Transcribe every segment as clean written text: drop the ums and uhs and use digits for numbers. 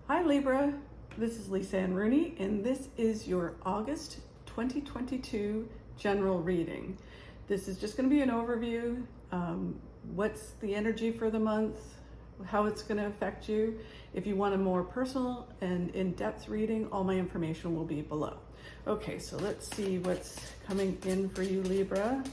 Hi Libra, this is Lisa Ann Rooney, and this is your August 2022 general reading. This is just going to be an overview, what's the energy for the month, how it's going to affect you. If you want a more personal and in-depth reading, all my information will be below. Okay, so let's see what's coming in for you, Libra.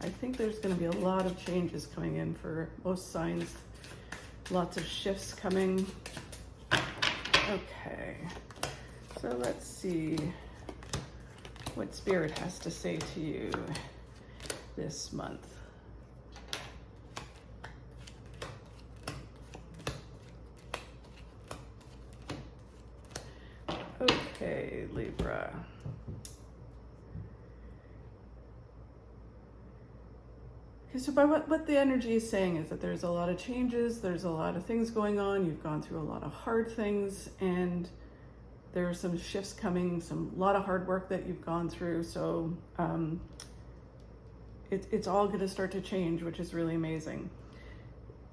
I think there's going to be a lot of changes coming in for most signs. Lots of shifts coming. Okay, so let's see what Spirit has to say to you this month. Okay, Libra. Okay, so by what the energy is saying is that there's a lot of changes, there's a lot of things going on, you've gone through a lot of hard things, and there are some shifts coming, lot of hard work that you've gone through, so it's all going to start to change, which is really amazing.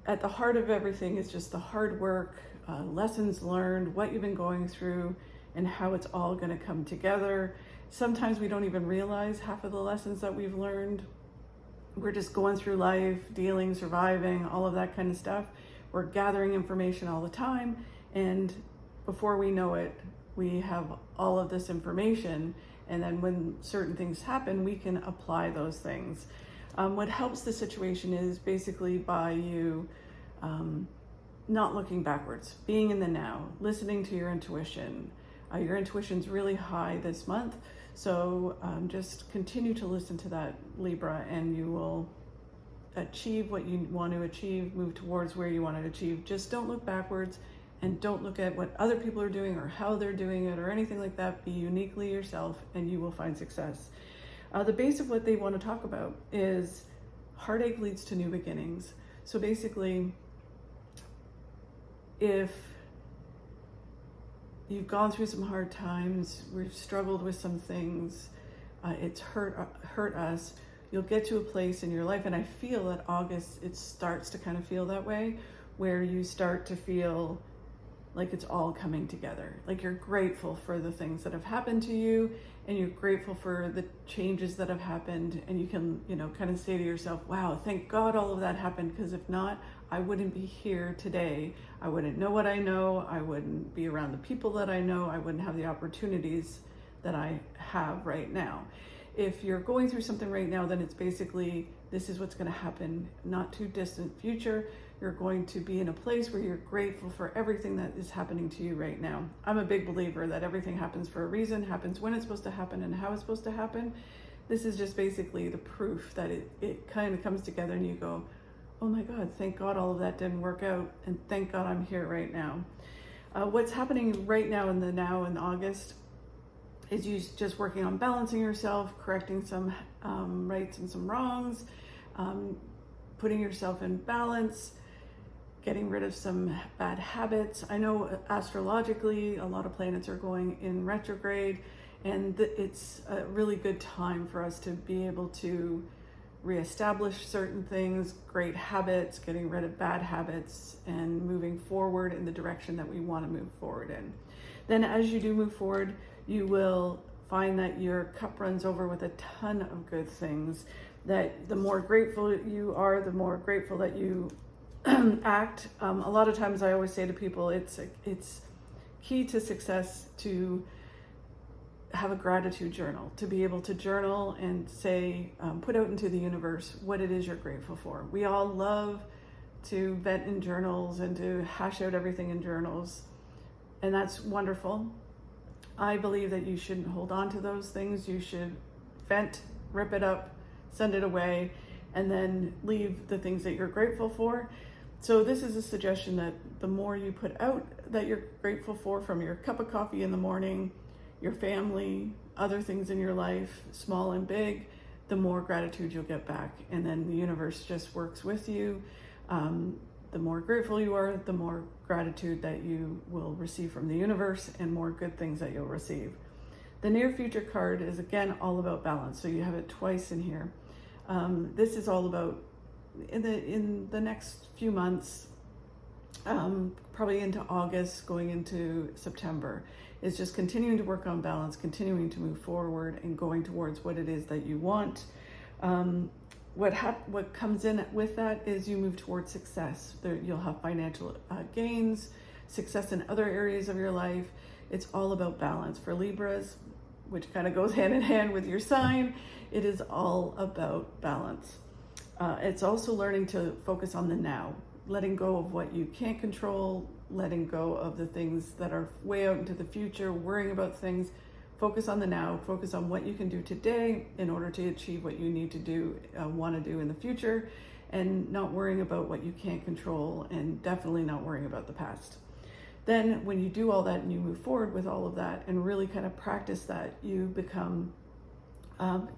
At the heart of everything is just the hard work, lessons learned, what you've been going through, and how it's all going to come together. Sometimes we don't even realize half of the lessons that we've learned. We're just going through life, dealing, surviving, all of that kind of stuff. We're gathering information all the time, and before we know it, we have all of this information, and then when certain things happen, we can apply those things. What helps the situation is basically by you not looking backwards, being in the now, listening to your intuition. Your intuition's really high this month, so just continue to listen to that, Libra, and you will achieve what you want to achieve, move towards where you want to achieve. Just don't look backwards, and don't look at what other people are doing or how they're doing it or anything like that. Be uniquely yourself, and you will find success. The base of what they want to talk about is heartache leads to new beginnings. So basically, if you've gone through some hard times, we've struggled with some things, it's hurt us, you'll get to a place in your life, and I feel that August, it starts to kind of feel that way, where you start to feel like it's all coming together. Like you're grateful for the things that have happened to you, and you're grateful for the changes that have happened, and you can, kind of say to yourself, wow, thank God all of that happened, because if not, I wouldn't be here today. I wouldn't know what I know. I wouldn't be around the people that I know. I wouldn't have the opportunities that I have right now. If you're going through something right now, then it's basically, this is what's going to happen, not too distant future. You're going to be in a place where you're grateful for everything that is happening to you right now. I'm a big believer that everything happens for a reason, happens when it's supposed to happen and how it's supposed to happen. This is just basically the proof that it kind of comes together, and you go, oh my God, thank God all of that didn't work out, and thank God I'm here right now. What's happening right now in August is you just working on balancing yourself, correcting some rights and some wrongs, putting yourself in balance, getting rid of some bad habits. I know astrologically, a lot of planets are going in retrograde, and it's a really good time for us to be able to reestablish certain things, great habits, getting rid of bad habits, and moving forward in the direction that we want to move forward in. Then as you do move forward, you will find that your cup runs over with a ton of good things, that the more grateful you are, the more grateful that you act. A lot of times I always say to people, it's key to success to have a gratitude journal, to be able to journal and say, put out into the universe what it is you're grateful for. We all love to vent in journals and to hash out everything in journals, and that's wonderful. I believe that you shouldn't hold on to those things. You should vent, rip it up, send it away, and then leave the things that you're grateful for. So this is a suggestion that the more you put out that you're grateful for, from your cup of coffee in the morning, your family, other things in your life, small and big, the more gratitude you'll get back. And then the universe just works with you. The more grateful you are, the more gratitude that you will receive from the universe, and more good things that you'll receive. The near future card is again all about balance. So you have it twice in here. This is all about in the next few months, probably into August, going into September, is just continuing to work on balance, continuing to move forward and going towards what it is that you want. What comes in with that is you move towards success. You'll have financial gains, success in other areas of your life. It's all about balance. For Libras, which kind of goes hand in hand with your sign, it is all about balance. It's also learning to focus on the now, letting go of what you can't control, letting go of the things that are way out into the future, worrying about things. Focus on the now, focus on what you can do today in order to achieve what you need to do, want to do in the future, and not worrying about what you can't control, and definitely not worrying about the past. Then when you do all that and you move forward with all of that and really kind of practice that, you become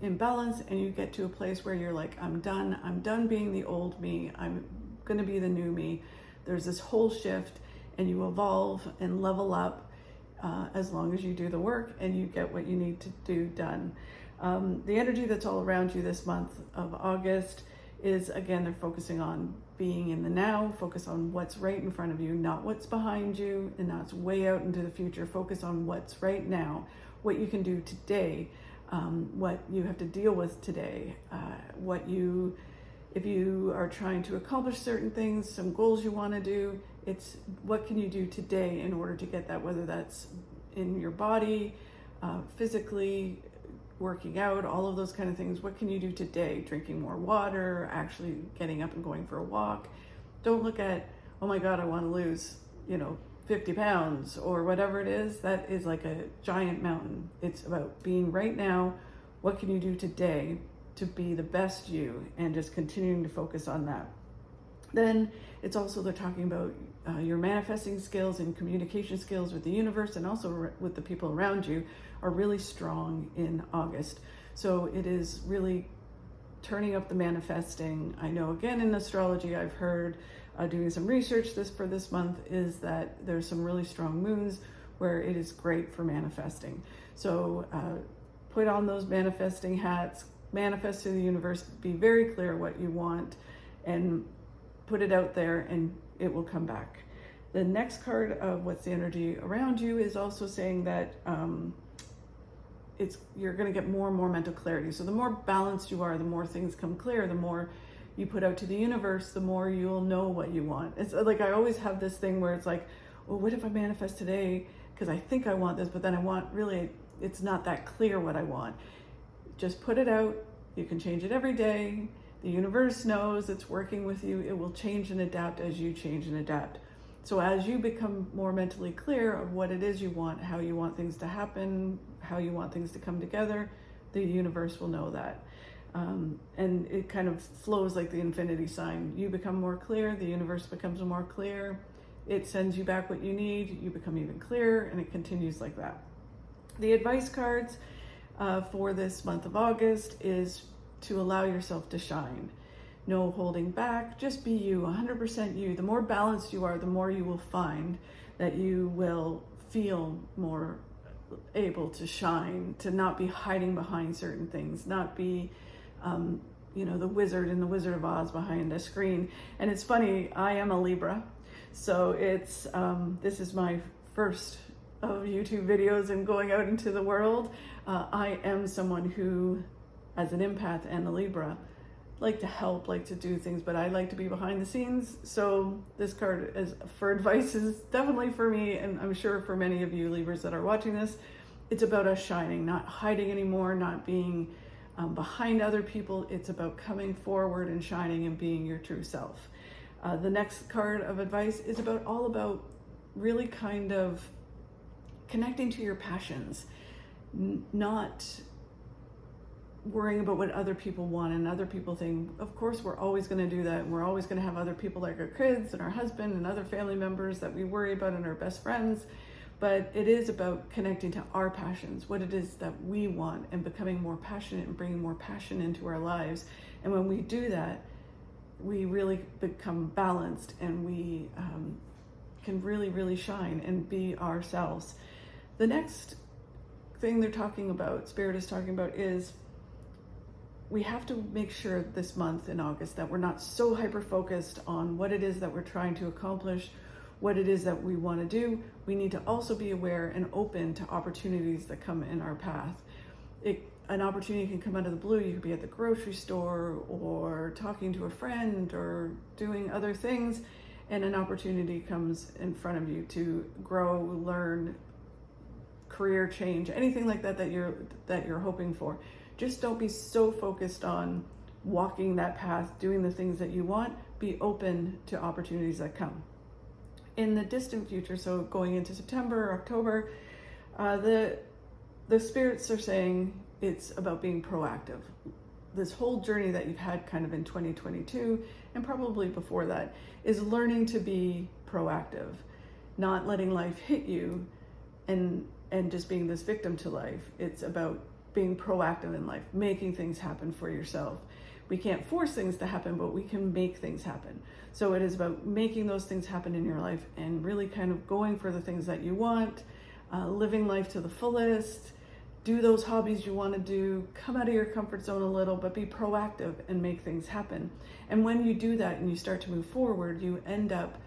in balance, and you get to a place where you're like, I'm done being the old me, I'm going to be the new me. There's this whole shift, and you evolve and level up as long as you do the work and you get what you need to do done. The energy that's all around you this month of August is, again, they're focusing on being in the now, focus on what's right in front of you, not what's behind you and not way out into the future. Focus on what's right now, what you can do today, what you have to deal with today, if you are trying to accomplish certain things, some goals you want to do, it's what can you do today in order to get that, whether that's in your body, physically, working out, all of those kind of things. What can you do today? Drinking more water, actually getting up and going for a walk. Don't look at, oh my God, I want to lose, 50 pounds or whatever it is. That is like a giant mountain. It's about being right now. What can you do today to be the best you, and just continuing to focus on that. Then it's also, they're talking about your manifesting skills and communication skills with the universe and also with the people around you are really strong in August. So it is really turning up the manifesting. I know, again, in astrology, I've heard doing some research for this month is that there's some really strong moons where it is great for manifesting. So put on those manifesting hats, manifest to the universe, be very clear what you want, and put it out there, and it will come back. The next card of what's the energy around you is also saying that you're going to get more and more mental clarity. So the more balanced you are, the more things come clear, the more you put out to the universe, the more you'll know what you want. It's like, I always have this thing where it's like, well, what if I manifest today because I think I want this, but then I want, really, it's not that clear what I want. Just put it out. You can change it every day. The universe knows it's working with you. It will change and adapt as you change and adapt. So as you become more mentally clear of what it is you want, how you want things to happen, how you want things to come together, the universe will know that. And it kind of flows like the infinity sign. You become more clear, the universe becomes more clear. It sends you back what you need, you become even clearer, and it continues like that. The advice cards for this month of August is to allow yourself to shine. No holding back, just be you, 100% you. The more balanced you are, the more you will find that you will feel more able to shine, to not be hiding behind certain things, not be, the wizard in the Wizard of Oz behind a screen. And it's funny, I am a Libra, so it's this is my first of YouTube videos and going out into the world. I am someone who, as an empath and a Libra, like to help, like to do things, but I like to be behind the scenes. So this card is for advice is definitely for me, and I'm sure for many of you Libras that are watching this. It's about us shining, not hiding anymore, not being behind other people. It's about coming forward and shining and being your true self. The next card of advice is all about really kind of connecting to your passions, not worrying about what other people want and other people think. Of course, we're always going to do that. And we're always going to have other people, like our kids and our husband and other family members that we worry about, and our best friends. But it is about connecting to our passions, what it is that we want, and becoming more passionate and bringing more passion into our lives. And when we do that, we really become balanced, and we can really, really shine and be ourselves. The next thing they're talking about, Spirit is talking about, is we have to make sure this month in August that we're not so hyper-focused on what it is that we're trying to accomplish, what it is that we want to do. We need to also be aware and open to opportunities that come in our path. An opportunity can come out of the blue. You could be at the grocery store or talking to a friend or doing other things, and an opportunity comes in front of you to grow, learn, career change, anything like that that you're hoping for. Just don't be so focused on walking that path, doing the things that you want. Be open to opportunities that come. In the distant future, so going into September, October, the spirits are saying it's about being proactive. This whole journey that you've had kind of in 2022 and probably before that is learning to be proactive, not letting life hit you and just being this victim to life. It's about being proactive in life, making things happen for yourself. We can't force things to happen, but we can make things happen. So it is about making those things happen in your life and really kind of going for the things that you want, living life to the fullest, do those hobbies you want to do, come out of your comfort zone a little, but be proactive and make things happen. And when you do that and you start to move forward, you end up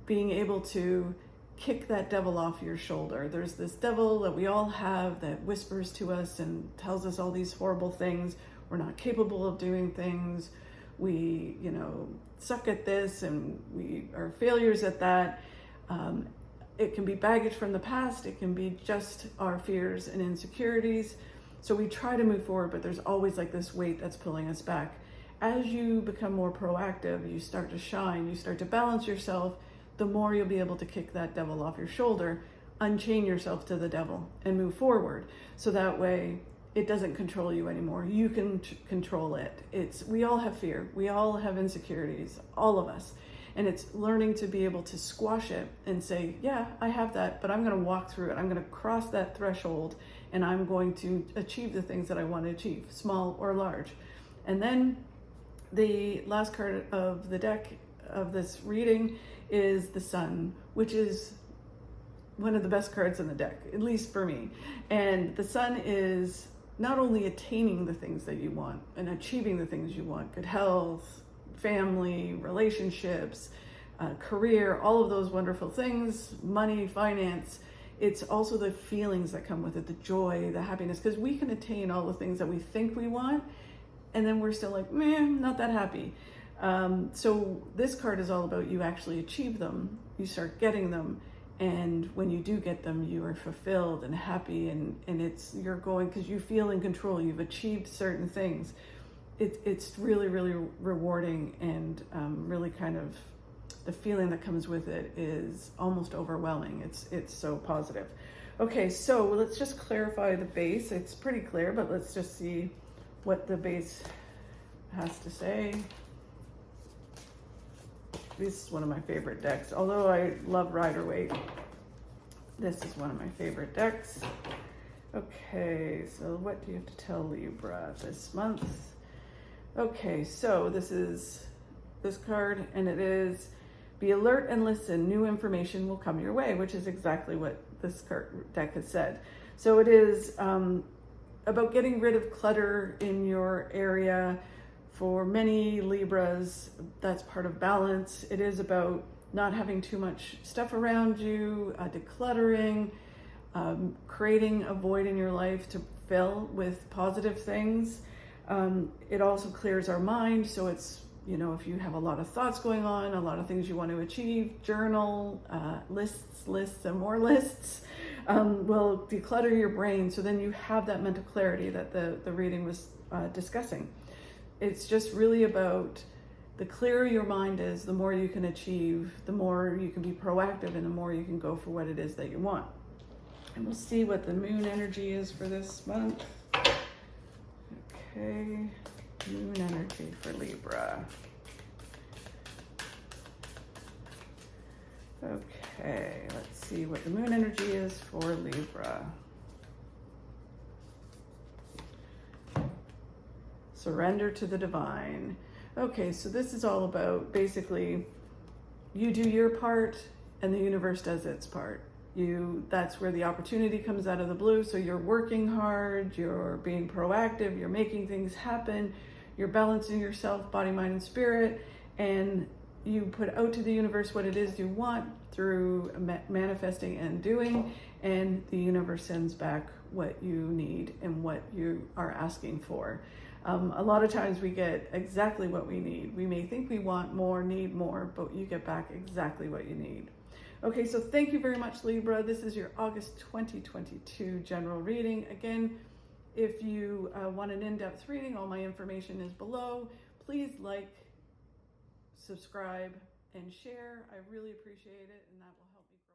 being able to kick that devil off your shoulder. There's this devil that we all have that whispers to us and tells us all these horrible things. We're not capable of doing things. We, suck at this and we are failures at that. It can be baggage from the past. It can be just our fears and insecurities. So we try to move forward, but there's always like this weight that's pulling us back. As you become more proactive, you start to shine, you start to balance yourself, the more you'll be able to kick that devil off your shoulder, unchain yourself to the devil and move forward. So that way it doesn't control you anymore. You can control it. We all have fear. We all have insecurities, all of us. And it's learning to be able to squash it and say, yeah, I have that, but I'm going to walk through it. I'm going to cross that threshold and I'm going to achieve the things that I want to achieve, small or large. And then the last card of the deck of this reading is the Sun, which is one of the best cards in the deck, at least for me. And the Sun is not only attaining the things that you want and achieving the things you want, good health, family, relationships, career, all of those wonderful things, money, finance. It's also the feelings that come with it, the joy, the happiness, because we can attain all the things that we think we want, and then we're still like, man, not that happy. So this card is all about you actually achieve them, you start getting them, and when you do get them, you are fulfilled and happy, and you're going because you feel in control, you've achieved certain things. It's really, really rewarding, and really kind of the feeling that comes with it is almost overwhelming. It's so positive. Okay, so let's just clarify the base. It's pretty clear, but let's just see what the base has to say. This is one of my favorite decks. Although I love Rider-Waite, this is one of my favorite decks. Okay, so what do you have to tell Libra this month? Okay, so this is this card, and it is be alert and listen. New information will come your way, which is exactly what this card deck has said. So it is about getting rid of clutter in your area. For many Libras, that's part of balance. It is about not having too much stuff around you, decluttering, creating a void in your life to fill with positive things. It also clears our mind. So it's, if you have a lot of thoughts going on, a lot of things you want to achieve, journal, lists and more lists will declutter your brain. So then you have that mental clarity that the reading was discussing. It's just really about the clearer your mind is, the more you can achieve, the more you can be proactive, and the more you can go for what it is that you want. And we'll see what the moon energy is for this month. Okay, moon energy for Libra. Okay, let's see what the moon energy is for Libra. Surrender to the divine. Okay, so this is all about basically you do your part and the universe does its part. That's where the opportunity comes out of the blue. So you're working hard, you're being proactive, you're making things happen, you're balancing yourself, body, mind, and spirit, and you put out to the universe what it is you want through manifesting and doing, and the universe sends back what you need and what you are asking for. A lot of times we get exactly what we need. We may think we want more, need more, but you get back exactly what you need. Okay, so thank you very much, Libra. This is your August 2022 general reading. Again, if you want an in-depth reading, all my information is below. Please like, subscribe, and share. I really appreciate it, and that will help me grow.